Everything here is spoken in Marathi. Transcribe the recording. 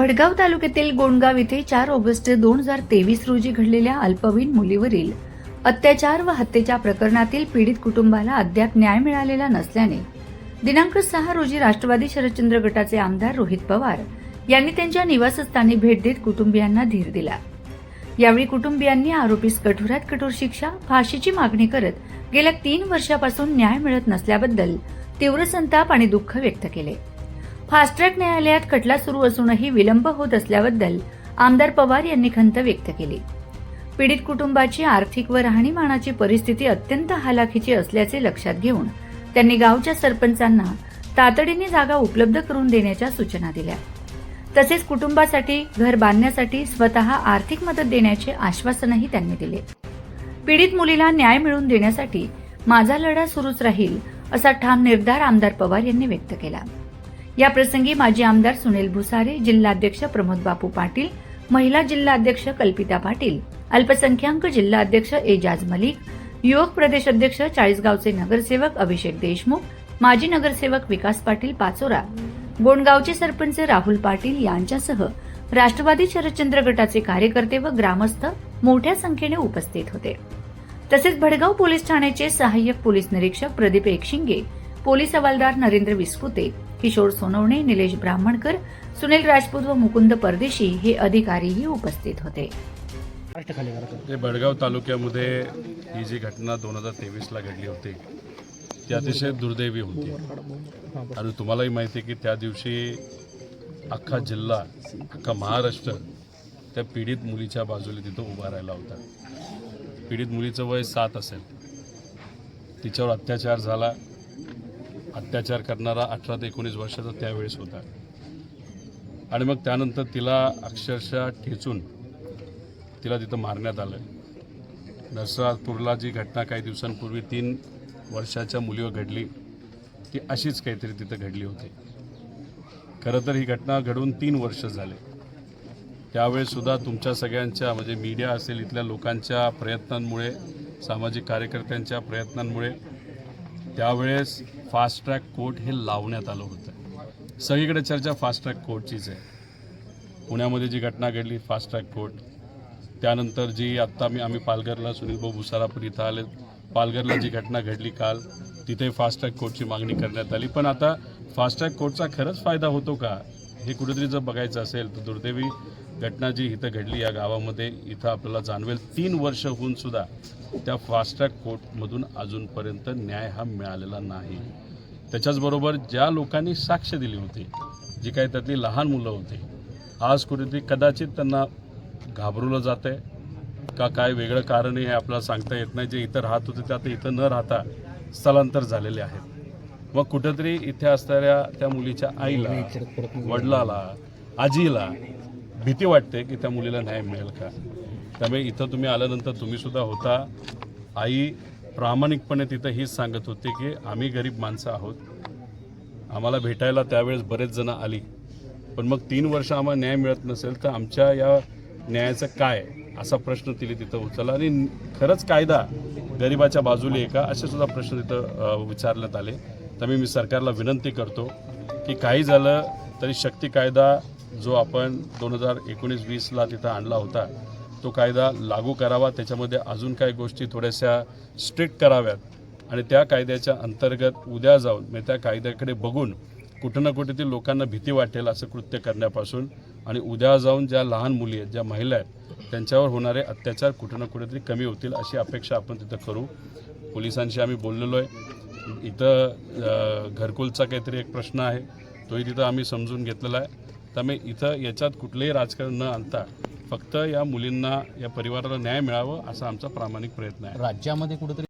भडगाव तालुक्यातील गोंडगाव येथे 4 ऑगस्ट 2023 रोजी घडलेल्या अल्पवयीन मुलीवरील अत्याचार व हत्येच्या प्रकरणातील पीडित कुटुंबाला अद्याप न्याय मिळालेला नसल्याने दिनांक 6 रोजी राष्ट्रवादी शरदचंद्र गटाचे आमदार रोहित पवार यांनी त्यांच्या निवासस्थानी भेट देत कुटुंबियांना धीर दिला। यावेळी कुटुंबियांनी आरोपीस कठोरात कठोर शिक्षा, फाशीची मागणी करत गेल्या 3 वर्षापासून न्याय मिळत नसल्याबद्दल तीव्र संताप आणि दुःख व्यक्त केले। फास्ट ट्रॅक न्यायालयात खटला सुरू असूनही विलंब होत असल्याबद्दल आमदार पवार यांनी खंत व्यक्त केली। पीडित कुटुंबाची आर्थिक व राहणीमानाची परिस्थिती अत्यंत हालाखीची असल्याचे लक्षात घेऊन त्यांनी गावच्या सरपंचांना तातडीने जागा उपलब्ध करून देण्याच्या सूचना दिल्या। तसेच कुटुंबासाठी घर बांधण्यासाठी स्वतः आर्थिक मदत देण्याचे आश्वासनही त्यांनी दिले। पीडित मुलीला न्याय मिळवून देण्यासाठी माझा लढा सुरूच राहील असा ठाम निर्धार आमदार पवार यांनी व्यक्त केला। या प्रसंगी माजी आमदार सुनील भुसारे, जिल्हाध्यक्ष प्रमोद बापू पाटील, महिला जिल्हाध्यक्ष कल्पिता पाटील, अल्पसंख्याक जिल्हाध्यक्ष एजाज मलिक, युवक प्रदेश अध्यक्ष चाळीसगावचे नगरसेवक अभिषेक देशमुख, माजी नगरसेवक विकास पाटील पाचोरा, गोंडगावचे सरपंच राहुल पाटील यांच्यासह राष्ट्रवादी शरदचंद्र गटाचे कार्यकर्ते व ग्रामस्थ मोठ्या संख्येने उपस्थित होते। तसेच भडगाव पोलीस ठाण्याचे सहाय्यक पोलीस निरीक्षक प्रदीप एकशिंगे, पोलीस हवालदार नरेंद्र विस्पुते, किशोर सोनवणे, निलेश ब्राह्मणकर, सुनील राजपूत व मुकुंद परदेशी हे अधिकारीही उपस्थित होते। भडगाव तालुक्यामध्ये ही जी घटना 2023ला घडली होती ती अतिशय दुर्दैवी होती आणि तुम्हालाही माहिती आहे की त्या दिवशी अख्खा जिल्हा, अख्खा महाराष्ट्र त्या पीडित मुलीच्या बाजूला तिथं उभा राहिला होता। पीडित मुलीचं वय 7 असेल, तिच्यावर अत्याचार झाला। अत्याचार करणारा 18 ते 19 वर्षाचा त्यावेळेस होता आणि मग त्यानंतर तिला अक्षरशः ठेचून तिला तिथं मारण्यात आलं। नरसापूरला जी घटना काही दिवसांपूर्वी 3 वर्षाच्या मुलीवर घडली ती अशीच काहीतरी तिथं घडली होती। खरं तर ही घटना घडून 3 वर्ष झाले। त्यावेळेससुद्धा तुमच्या सगळ्यांच्या म्हणजे मीडिया असेल, इथल्या लोकांच्या प्रयत्नांमुळे, सामाजिक कार्यकर्त्यांच्या प्रयत्नांमुळे त्यावेळेस फास्ट ट्रॅक कोर्ट हे लावण्यात आलं होतं। सगळीकडे चर्चा फास्ट ट्रॅक कोर्टचीच आहे। पुण्यामध्ये जी घटना घडली फास्ट ट्रॅक कोर्ट, त्यानंतर जी आत्ता आम्ही पालघरला सुनील भाऊ भुसारापूर इथं आले, पालघरला जी घटना घडली काल तिथे फास्ट ट्रॅक कोर्टची मागणी करण्यात आली। पण आता फास्ट ट्रॅक कोर्टचा खरंच फायदा होतो का हे कुठेतरी जर बघायचं असेल तर दुर्दैवी घटना जी इथं घडली या गावामध्ये इथं आपल्याला जाणवेल 3 वर्ष होऊन सुद्धा त्या फास्ट ट्रॅक कोर्टमधून अजूनपर्यंत न्याय हा मिळालेला नाही। त्याच्याचबरोबर ज्या लोकांनी साक्ष दिली होती, जी काही त्यातली लहान मुलं होती, आज कुठेतरी कदाचित त्यांना घाबरवलं जातं आहे का काय वेगळं कारण हे आपल्याला सांगता येत नाही। जे इथं राहत होते ते आता इथं न राहता स्थलांतर झालेले आहेत। मग कुठेतरी इथे असणाऱ्या त्या मुलीच्या आईला, वडिलाला, आजीला भीती वाटते की त्या मुलीला न्याय मिळेल का। त्यामुळे इथं तुम्ही आल्यानंतर तुम्ही सुद्धा होता, आई प्रामाणिकपणे तिथं हीच सांगत होती की आम्ही गरीब माणसं आहोत, आम्हाला भेटायला त्यावेळेस बरेच जण आली, पण मग 3 वर्ष आम्हाला न्याय मिळत नसेल तर आमच्या या न्यायाचं काय असा प्रश्न तिने तिथं उचलला आणि खरंच कायदा गरिबाच्या बाजूला आहे का असे सुद्धा प्रश्न तिथं विचारण्यात आले। त्यामुळे मी सरकारला विनंती करतो की काही झालं तरी शक्ती कायदा जो आपण 2019-20ला तिथं आणला होता तो कायदा लागू करावा, त्याच्यामध्ये अजून काही गोष्टी थोड्याशा स्ट्रिक्ट कराव्यात आणि त्या कायद्याच्या अंतर्गत उद्या जाऊन म्हणजे त्या कायद्याकडे बघून कुठं ना कुठे लोकांना भीती वाटेल असं कृत्य करण्यापासून आणि उद्या जाऊन ज्या लहान मुली आहेत, ज्या महिला आहेत, त्यांच्यावर होणारे अत्याचार कुठं ना कुठेतरी कमी होतील अशी अपेक्षा आपण तिथं करू। पोलिसांशी आम्ही बोललेलो आहे। इथं घरकुलचा काहीतरी एक प्रश्न आहे तोही तिथं आम्ही समजून घेतलेला आहे। त्यामुळे इथं याच्यात कुठलंही राजकारण न आणता फक्त या मुलींना, या परिवाराला न्याय मिळावं असा आमचा प्रामाणिक प्रयत्न आहे। राज्यामध्ये कुठेतरी